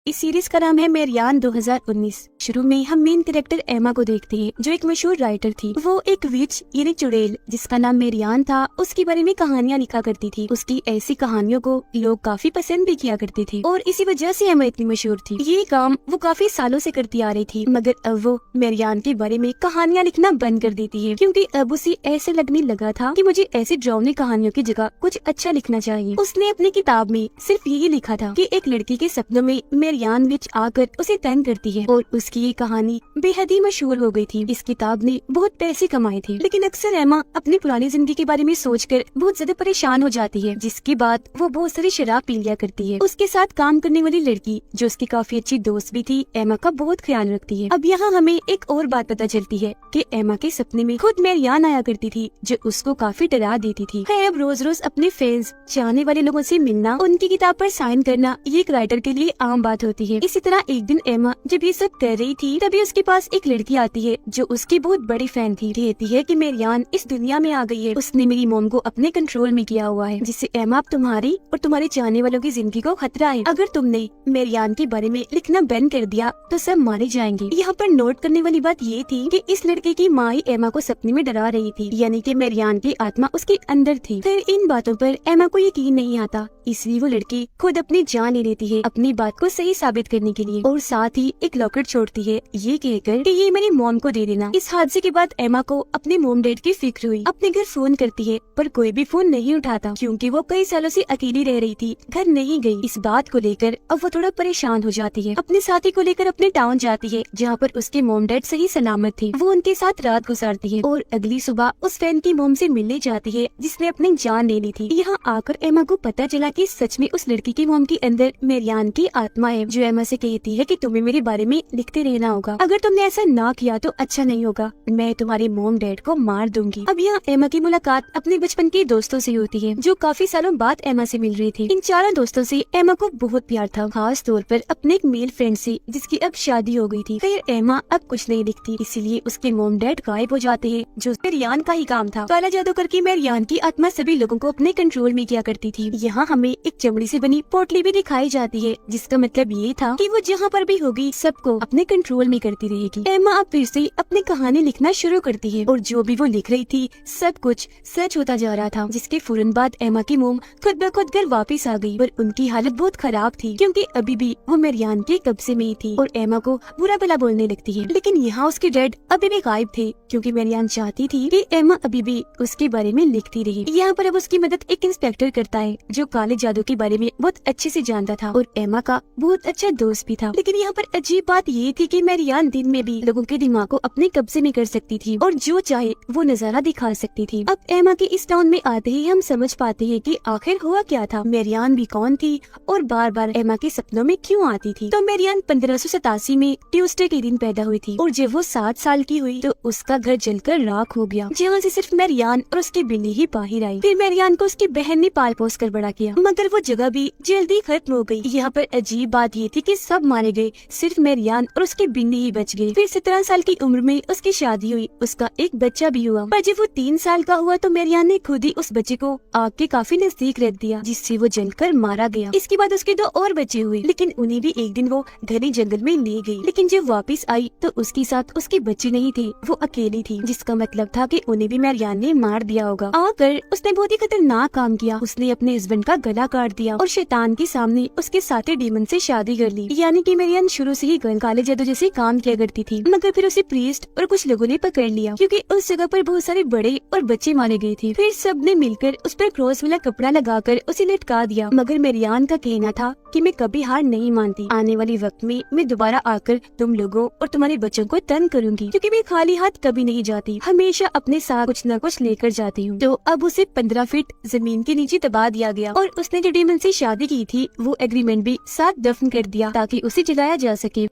इस सीरीज का नाम है मेरियान 2019। शुरू में हम मेन कैरेक्टर एमा को देखते हैं, जो एक मशहूर राइटर थी। वो एक विच यानी चुड़ैल जिसका नाम मेरियान था, उसके बारे में कहानियां लिखा करती थी। उसकी ऐसी कहानियों को लोग काफी पसंद भी किया करते थे और इसी वजह से एमा इतनी मशहूर थी। ये काम वो काफी सालों से करती आ रही थी, मगर अब वो मेरियान के बारे में कहानियां लिखना बंद कर देती है, क्योंकि अब उसे ऐसे लगने लगा था कि मुझे ऐसी डरावनी कहानियों की जगह कुछ अच्छा लिखना चाहिए। उसने अपनी किताब में सिर्फ यही लिखा था कि एक लड़की के सपनों में मेरियान विच आकर उसे तंग करती है, और उसकी ये कहानी बेहद ही मशहूर हो गई थी। इस किताब ने बहुत पैसे कमाए थे, लेकिन अक्सर एमा अपनी पुरानी जिंदगी के बारे में सोचकर बहुत ज्यादा परेशान हो जाती है, जिसके बाद वो बहुत सारी शराब पी लिया करती है। उसके साथ काम करने वाली लड़की, जो उसकी काफी अच्छी दोस्त भी थी, एमा का बहुत ख्याल रखती है। अब यहाँ हमें एक और बात पता चलती है कि एमा के सपने में खुद मेरियान आया करती थी, जो उसको काफी डरा देती थी। अब रोज रोज अपने फैंस, चाहने वाले लोगों से मिलना, उनकी किताब पर साइन करना, ये एक राइटर के लिए आम बात होती है। इसी तरह एक दिन एमा जब ये सब कर रही थी, तभी उसके पास एक लड़की आती है जो उसकी बहुत बड़ी फैन थी। कहती है कि मेरियान इस दुनिया में आ गई है, उसने मेरी मॉम को अपने कंट्रोल में किया हुआ है, जिससे एमा अब तुम्हारी और तुम्हारे चाहने वालों की जिंदगी को खतरा है। अगर तुमने मेरियान के बारे में लिखना बंद कर दिया तो सब मारे जाएंगे। यहाँ पर नोट करने वाली बात ये थी कि इस लड़के की माँ ही एमा को सपने में डरा रही थी, यानी कि मेरियान की आत्मा उसके अंदर थी। फिर इन बातों पर एमा को यकीन नहीं आता, इसलिए वो लड़की खुद अपनी जान ले लेती है अपनी बात को सही साबित करने के लिए, और साथ ही एक लॉकेट छोड़ती है ये कहकर कि ये मेरी मॉम को दे देना। इस हादसे के बाद एमा को अपने मॉम डैड की फिक्र हुई। अपने घर फोन करती है पर कोई भी फोन नहीं उठाता, क्योंकि वो कई सालों से अकेली रह रही थी, घर नहीं गई। इस बात को लेकर अब वो थोड़ा परेशान हो जाती है। अपने साथी को लेकर अपने टाउन जाती है, जहाँ पर उसके मॉम डैड सही सलामत थे। वो उनके साथ रात गुजारती है और अगली सुबह उस फैन की मॉम से मिलने जाती है जिसने अपनी जान ले ली थी। यहाँ आकर एमा को पता चला कि सच में उस लड़की की मॉम के अंदर मेरियान की आत्मा है, जो एमा से कहती है कि तुम्हें मेरे बारे में लिखते रहना होगा। अगर तुमने ऐसा ना किया तो अच्छा नहीं होगा, मैं तुम्हारे मॉम डैड को मार दूंगी। अब यहाँ एमा की मुलाकात अपने बचपन के दोस्तों से होती है, जो काफी सालों बाद एमा से मिल रही थी। इन चारों दोस्तों से एमा को बहुत प्यार था, खास तौर पर अपने एक मेल फ्रेंड से, जिसकी अब शादी हो गई थी। फिर एमा अब कुछ नहीं लिखती, इसीलिए उसके मॉम डैड गायब हो जाते हैं, जो मेरियान का ही काम था। काला जादू करके मेरियान की आत्मा सभी लोगों को अपने कंट्रोल में किया करती थी। यहाँ हमें एक चमड़ी से बनी पोटली भी दिखाई जाती है, जिसका मतलब ये था कि वो जहाँ पर भी होगी सबको अपने कंट्रोल में करती रहेगी। एमा अब फिर से अपनी कहानी लिखना शुरू करती है, और जो भी वो लिख रही थी सब कुछ सच होता जा रहा था। जिसके फौरन बाद एमा की मोम खुद ब खुद घर वापस आ गई, पर उनकी हालत बहुत खराब थी, क्योंकि अभी भी वो मेरियान के कब्जे में ही थी और एमा को बुरा भला बोलने लगती है। लेकिन यहाँ उसके डैड अभी भी गायब थे, क्योंकि मेरियान चाहती थी कि एमा अभी भी उसके बारे में लिखती रही। यहाँ पर अब उसकी मदद एक इंस्पेक्टर करता है, जो काले जादू के बारे में बहुत अच्छे से जानता था और एमा का बहुत अच्छा दोस्त भी था। लेकिन यहाँ पर अजीब बात ये थी कि मेरियान दिन में भी लोगों के दिमाग को अपने कब्जे में कर सकती थी और जो चाहे वो नजारा दिखा सकती थी। अब एमा के इस टाउन में आते ही हम समझ पाते हैं कि आखिर हुआ क्या था, मेरियान भी कौन थी और बार बार एमा के सपनों में क्यों आती थी। तो मेरियान 1587 में ट्यूसडे के दिन पैदा हुई थी, और जब वो 7 साल की हुई तो उसका घर जलकर राख हो गया, जहाँ से सिर्फ मेरियान और उसकी बिल्ली ही बाहर आई। फिर मेरियान को उसकी बहन ने पाल पोस कर बड़ा किया, मगर वो जगह भी जल्दी खत्म हो गई। यहाँ पर अजीब बात ये थी कि सब मारे गए, सिर्फ मेरियान और उसकी बिल्ली ही बच गई। फिर 17 साल की उम्र में उसकी शादी हुई, उसका एक बच्चा भी हुआ, पर जब वो 3 साल का हुआ तो मेरियान ने खुद ही उस बच्चे को आग के काफी नजदीक रख दिया, जिससे वो जलकर मारा गया। इसके बाद उसके 2 और बच्चे हुए, लेकिन उन्हें भी एक दिन वो घने जंगल में ले गई। लेकिन जब वापस आई तो उसके साथ उसके बच्चे नहीं थे, वो अकेली थी, जिसका मतलब था कि उन्हें भी मेरियान ने मार दिया होगा। आकर उसने बहुत ही खतरनाक काम किया, उसने अपने हस्बैंड का गला काट दिया और शैतान के सामने उसके साथी डीमन से शादी कर ली। यानी कि मेरियान शुरू से ही काले जादू जैसे काम किया करती थी, मगर फिर उसे प्रीस्ट और कुछ लोगों ने पकड़ लिया, क्योंकि उस जगह पर बहुत सारे बड़े और बच्चे मारे गए थे। फिर सब ने मिलकर उस पर क्रॉस वाला कपड़ा लगाकर उसे लटका दिया, मगर मेरियान का कहना था कि मैं कभी हार नहीं मानती, आने वाले वक्त में मैं दोबारा आकर तुम लोगों और तुम्हारे बच्चों को तंग करूंगी, क्योंकि मैं खाली हाथ कभी नहीं जाती, हमेशा अपने साथ कुछ न कुछ लेकर जाती हूँ। तो अब उसे 15 फीट जमीन के नीचे दबा दिया गया, और उसने जो डीमन से शादी की थी वो एग्रीमेंट भी साथ दफन कर दिया, ताकि उसे जलाया जा सके।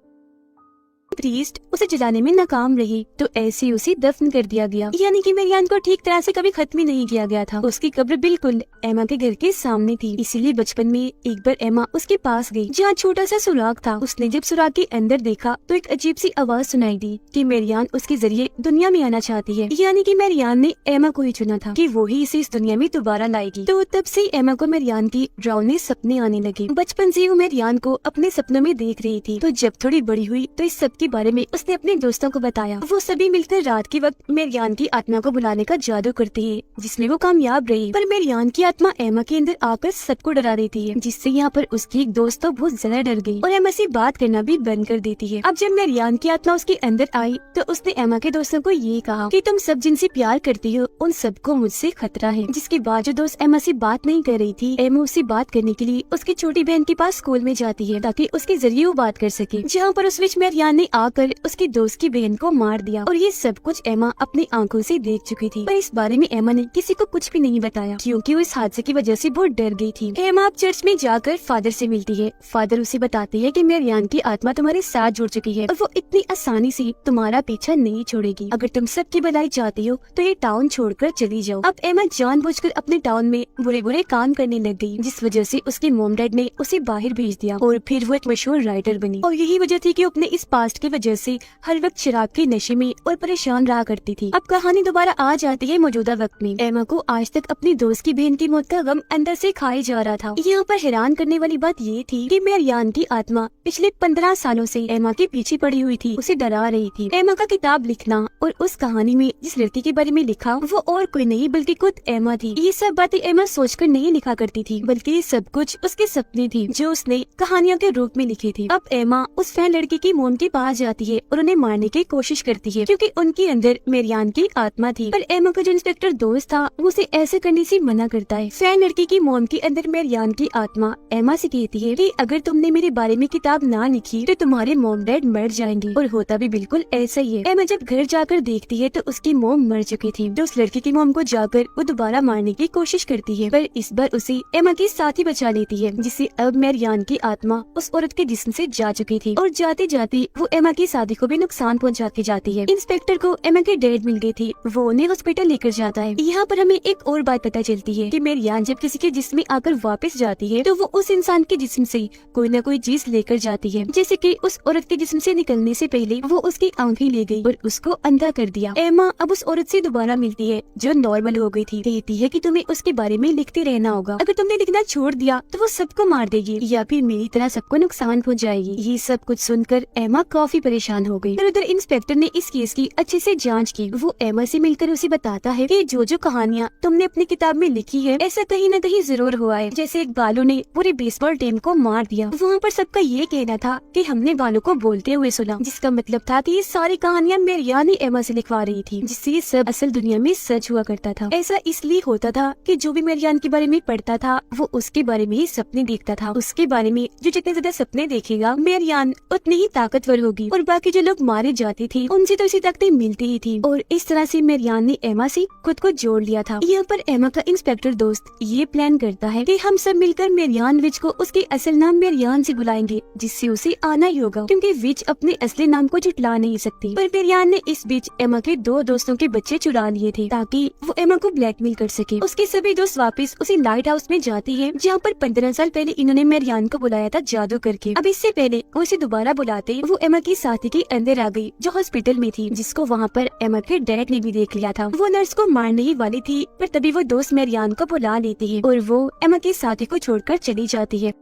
प्रीस्ट उसे जलाने में नाकाम रही तो ऐसे ही उसे दफन कर दिया गया। यानी कि मेरियान को ठीक तरह से कभी खत्म ही नहीं किया गया था। उसकी कब्र बिल्कुल एमा के घर के सामने थी। इसीलिए बचपन में एक बार एमा उसके पास गई जहाँ छोटा सा सुराग था। उसने जब सुराग के अंदर देखा तो एक अजीब सी आवाज सुनाई दी कि मेरियान उसके जरिए दुनिया में आना चाहती है। यानी कि मेरियान ने एमा को ही चुना था कि वो ही इसे इस दुनिया में दोबारा लाएगी। तो तब से एमा को मेरियान की डरावने सपने आने लगे। बचपन से वो मेरियान को अपने सपनों में देख रही थी। तो जब थोड़ी बड़ी हुई तो इस सब के बारे में उसने अपने दोस्तों को बताया। वो सभी मिलकर रात के वक्त मेरियान की आत्मा को बुलाने का जादू करती है, जिसमें वो कामयाब रही। पर मेरियान की आत्मा एमा के अंदर आकर सबको डरा देती है, जिससे यहाँ पर उसकी एक दोस्त तो बहुत ज्यादा डर गई और एमा से बात करना भी बंद कर देती है। अब जब मेरियान की आत्मा उसके अंदर आई तो उसने एमा के दोस्तों को ये कहा कि तुम सब जिनसे प्यार करती हो उन सबको मुझसे खतरा है। जिसके बाद जो दोस्त एमा से बात नहीं कर रही थी, एमा उससे बात करने के लिए उसकी छोटी बहन के पास स्कूल में जाती है ताकि उसके जरिए वो बात कर सके। जहाँ पर उस बीच मेरियान ने आकर उसकी दोस्त की बहन को मार दिया और ये सब कुछ एमा अपनी आंखों से देख चुकी थी। पर इस बारे में एमा ने किसी को कुछ भी नहीं बताया क्योंकि वो इस हादसे की वजह से बहुत डर गई थी। एमा अब चर्च में जाकर फादर से मिलती है। फादर उसे बताते हैं कि मेरियान की आत्मा तुम्हारे साथ जुड़ चुकी है और वो इतनी आसानी से तुम्हारा पीछा नहीं छोड़ेगी। अगर तुम सबकी भलाई चाहती हो तो ये टाउन छोड़कर चली जाओ। अब एमा जानबूझकर अपने टाउन में बुरे बुरे काम करने लग गई, जिस वजह से उसके मॉम डैड ने उसे बाहर भेज दिया और फिर वो एक मशहूर राइटर बनी। और यही वजह थी कि अपने इस पास्ट की वजह से हर वक्त शराब के नशे में और परेशान रहा करती थी। अब कहानी दोबारा आ जाती है मौजूदा वक्त में। एमा को आज तक अपनी दोस्त की बहन की मौत का गम अंदर से खाए जा रहा था। यहाँ पर हैरान करने वाली बात ये थी कि मेरियान की आत्मा पिछले 15 सालों से एमा के पीछे पड़ी हुई थी, उसे डरा रही थी। एमा का किताब लिखना और उस कहानी में जिस लड़की के बारे में लिखा वो और कोई नहीं बल्कि खुद एमा थी। ये सब बातें एमा सोचकर नहीं लिखा करती थी, बल्कि ये सब कुछ उसके सपने थी जो उसने कहानियों के रूप में लिखी थी। अब एमा उस फैन लड़की की मोम के पास जाती है और उन्हें मारने की कोशिश करती है क्योंकि उनके अंदर मेरियान की आत्मा थी। पर एमा का जो इंस्पेक्टर दोस्त था वो उसे ऐसे करने से मना करता है। फैन लड़की की मोम के अंदर मेरियान की आत्मा एमा से कहती है कि अगर तुमने मेरे बारे में किताब ना लिखी तो तुम्हारे मोम डैड मर जाएंगे। और होता भी बिल्कुल ऐसा ही है। एमा जब घर जाकर देखती है तो उसकी मोम मर चुकी थी। तो उस लड़की की मोम को जाकर वो दोबारा मारने की कोशिश करती है, पर इस बार उसे एमा के साथ ही बचा लेती है, जिससे अब मेरियान की आत्मा उस औरत के जिस्म से जा चुकी थी और जाते जाते वो एमा की शादी को भी नुकसान पहुंचा के जाती है। इंस्पेक्टर को एमा के डैड मिल गई थी, वो उन्हें हॉस्पिटल लेकर जाता है। यहाँ पर हमें एक और बात पता चलती है कि मेरियान जब किसी के जिस्म में आकर वापस जाती है तो वो उस इंसान के जिस्म से कोई न कोई चीज लेकर जाती है। जैसे कि उस औरत के जिस्म से निकलने से पहले वो उसकी आंखें ले गई और उसको अंधा कर दिया। एमा अब उस औरत से दोबारा मिलती है जो नॉर्मल हो गई थी। कहती है कि तुम्हें उसके बारे में लिखते रहना होगा, अगर तुमने लिखना छोड़ दिया तो वो सबको मार देगी या फिर मेरी तरह सबको नुकसान पहुंच जाएगी। ये सब कुछ सुनकर एमा काफी परेशान हो गई। उधर इंस्पेक्टर ने इस केस की अच्छे से जांच की। वो एमा से मिलकर उसे बताता है कि जो कहानियाँ तुमने अपनी किताब में लिखी है ऐसा कहीं न कहीं जरूर हुआ है। जैसे एक बालू ने पूरी बेसबॉल टीम को मार दिया। वहाँ पर सबका ये कहना था कि हमने बालू को बोलते हुए सुना, जिसका मतलब था कि ये सारी कहानियाँ मेरियान ही एमा से लिखवा रही थी, जिससे ये सब असल दुनिया में सच हुआ करता था। ऐसा इसलिए होता था कि जो भी मेरियान के बारे में पढ़ता था वो उसके बारे में ही सपने देखता था। उसके बारे में जो जितने ज्यादा सपने देखेगा मेरियान उतनी ही ताकतवर होगी और बाकी जो लोग मारे जाते थे उनसे तो इसी ताकतें मिलती ही थी। और इस तरह से मेरियान ने एमा से खुद को जोड़ लिया था। यहाँ पर एमा का इंस्पेक्टर दोस्त ये प्लान करता है कि हम सब मिलकर मेरियान विच को उसके असल नाम मेरियान से बुलाएंगे, जिससे उसे आना ही होगा क्योंकि विच अपने असली नाम को झुठला नहीं सकती। पर मेरियान ने इस बीच एमा के 2 दोस्तों के बच्चे चुरा लिए थे ताकि वो एमा को ब्लैकमेल कर सके। उसके सभी दोस्त वापस उसी लाइट हाउस में जाते हैं जहाँ पर 15 साल पहले इन्होंने मेरियान को बुलाया था जादू करके। अब इससे पहले वो इसे दोबारा बुलाते वो एमा की साथी के अंदर आ गई जो हॉस्पिटल में थी, जिसको वहाँ पर एमा के डैड ने भी देख लिया था। वो नर्स को मारने ही वाली थी पर तभी वो दोस्त मेरियान को बुला लेती है और वो एमा के साथी को छोड़कर चली जाती है।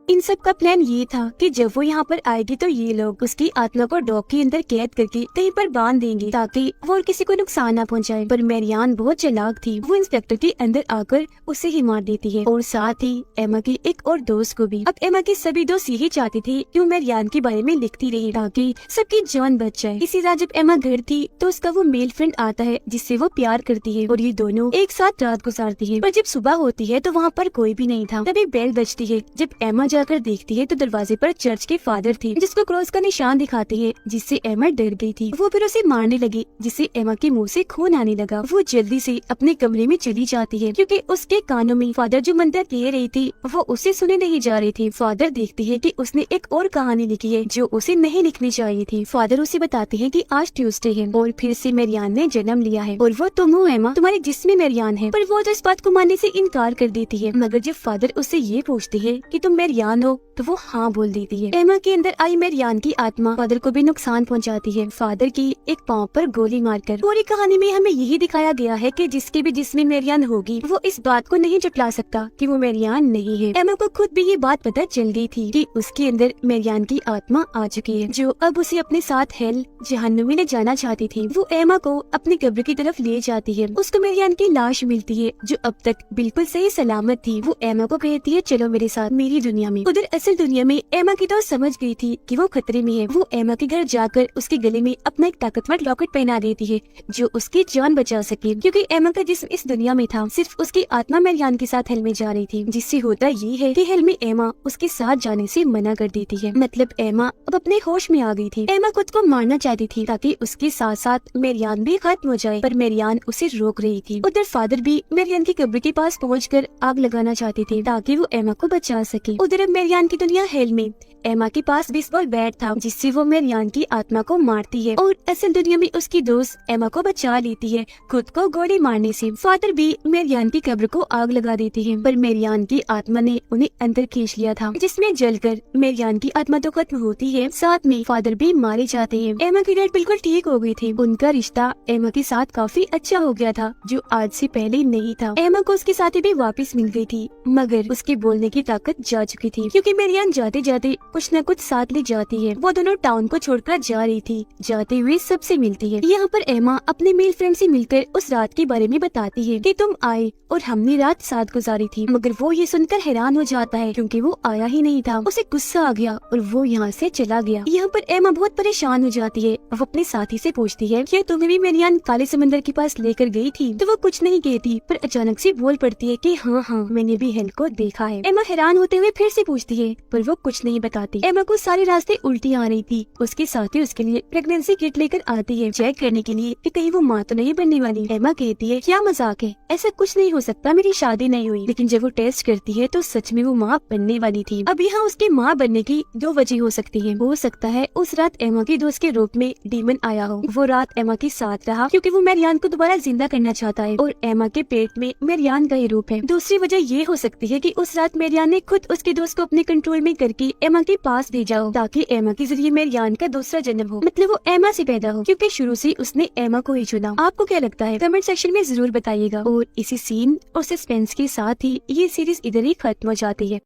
इन सब का प्लान ये था कि जब वो यहाँ पर आएगी तो ये लोग उसकी आत्मा को डॉग के अंदर कैद करके कहीं पर बांध देंगे ताकि वो और किसी को नुकसान न पहुँचाए। पर मेरियान बहुत चालाक थी, वो इंस्पेक्टर के अंदर आकर उसे ही मार देती है और साथ ही एमा की एक और दोस्त को भी। अब एमा के सभी दोस्त यही चाहते थे कि वो मेरियान के बारे में लिखती रहे ताकि सबकी जान बच जाए। इसी रात जब एमा घर थी तो उसका वो मेल फ्रेंड आता है जिससे वो प्यार करती है और ये दोनों एक साथ रात गुजारती है। पर जब सुबह होती है तो वहाँ पर कोई भी नहीं था। तभी बेल बजती है। जब एमा जाकर देखती है तो दरवाजे पर चर्च के फादर थे, जिसको क्रॉस का निशान दिखाते हैं, जिससे एमा डर गई थी। वो फिर उसे मारने लगी, जिससे एमा के मुंह से खून आने लगा। वो जल्दी से अपने कमरे में चली जाती है, क्योंकि उसके कानों में फादर जो मंत्र कह रही थी वो उसे सुने नहीं जा रही थी। फादर देखती है कि उसने एक और कहानी लिखी है जो उसे नहीं लिखनी चाहिए थी। फादर उसे बताते हैं कि आज ट्यूसडे है और फिर से मेरियान ने जन्म लिया है और वो तुम हो एमा, तुम्हारे जिस्म में मेरियान है। पर वो तो इस बात को मानने से इनकार कर देती है। मगर जब फादर उससे ये पूछते हैं कि तुम मेरियान हो तो वो हाँ बोल देती है। एमा के अंदर आई मेरियान की आत्मा फादर को भी नुकसान पहुंचाती है, फादर की एक पांव पर गोली मारकर। पूरी कहानी में हमें यही दिखाया गया है कि जिसके भी जिस्म में मेरियान होगी वो इस बात को नहीं जुटला सकता कि वो मेरियान नहीं है। एमा को खुद भी ये बात पता चल गई थी कि उसके अंदर मेरियान की आत्मा आ चुकी है, जो अब उसे अपने साथ हेल जहन्नुम में ले जाना चाहती थी। वो एमा को अपनी कब्र की तरफ ले जाती है। उसको मेरियान की लाश मिलती है जो अब तक बिल्कुल सही सलामत थी। वो एमा को कहती है चलो मेरे साथ मेरी दुनिया में। उधर असल दुनिया में एमा की तो समझ गई थी कि वो खतरे में है। वो एमा के घर जाकर उसके गले में अपना एक ताकतवर लॉकेट पहना देती है जो उसकी जान बचा सके, क्योंकि एमा का जिस्म इस दुनिया में था, सिर्फ उसकी आत्मा मेरियान के साथ हेल में जा रही थी। जिससे होता ये है कि हेल में एमा उसके साथ जाने से मना कर देती है। मतलब एमा अब अपने होश में आ गई थी। एमा खुद को मारना चाहती थी ताकि उसके साथ साथ मेरियान भी खत्म हो जाए, पर मेरियान उसे रोक रही थी। उधर फादर भी मेरियान की कब्र के पास पहुंचकर आग लगाना चाहते थे ताकि वो एमा को बचा सके। उधर अब मेरियान की दुनिया हेल में एमा के पास बेसबॉल बैट था जिससे वो मेरियान की आत्मा को मारती है और असल दुनिया में उसकी दोस्त एमा को बचा लेती है खुद को गोली मारने से। फादर भी मेरियान की कब्र को आग लगा देते हैं, पर मेरियान की आत्मा ने उन्हें अंदर खींच लिया था, जिसमें जलकर मेरियान की आत्मा तो खत्म होती है, साथ में फादर भी मारे जाते हैं। एमा की डेट बिल्कुल ठीक हो गई थी। उनका रिश्ता एमा के साथ काफी अच्छा हो गया था, जो आज से पहले नहीं था। एमा को उसके साथी भी वापस मिल गई थी, मगर उसके बोलने की ताकत जा चुकी थी, क्योंकि मेरियान जाते जाते कुछ न कुछ साथ ले जाती है। वो दोनों टाउन को छोड़कर जा रही थी। जाते हुए सबसे मिलती है। यहाँ पर एमा अपने मेल फ्रेंड से मिलकर उस रात के बारे में बताती है कि तुम आए और हमने रात साथ गुजारी थी। मगर वो ये सुनकर हैरान हो जाता है क्योंकि वो आया ही नहीं था। उसे गुस्सा आ गया और वो यहाँ से चला गया। यहाँ पर एमा बहुत परेशान हो जाती है। वो अपने साथी से पूछती है कि तुम्हें भी मेरियान काले समंदर के पास लेकर गई थी? तो वो कुछ नहीं कहती, पर अचानक से बोल पड़ती है कि हाँ हाँ मैंने भी हेल को देखा है। एमा हैरान होते हुए फिर से पूछती है, पर वो कुछ नहीं बताती। एमा को सारे रास्ते उल्टी आ रही थी। उसके साथी उसके लिए प्रेगनेंसी किट लेकर आती है, चेक करने के लिए कि कहीं वो माँ तो नहीं बनने वाली। एमा कहती है क्या मजाक है, ऐसा कुछ नहीं हो सकता, मेरी शादी नहीं हुई। लेकिन जब वो टेस्ट करती है तो सच में वो माँ बनने वाली थी। अब यहाँ उसके माँ बनने की दो वजह हो सकती है। हो सकता है उस रात एमा की दोस्त के रूप में डीमन आया हो। वो रात एमा के साथ रहा क्योंकि वो मेरियान को दोबारा जिंदा करना चाहता है और एमा के पेट में मेरियान का ही रूप है। दूसरी वजह ये हो सकती है कि उस रात मेरियान ने खुद उसके दोस्त को अपने कंट्रोल में करके एमा के पास भेजा हो ताकि एमा के जरिए मेरियान का दूसरा जन्म हो, मतलब वो एमा से पैदा हो, क्योंकि शुरू से उसने एमा को ही चुना। आपको क्या लगता है कमेंट सेक्शन में जरूर बताइएगा। और इसी सीन और सस्पेंस के साथ ही ये सीरीज इधर ही खत्म हो जाती है।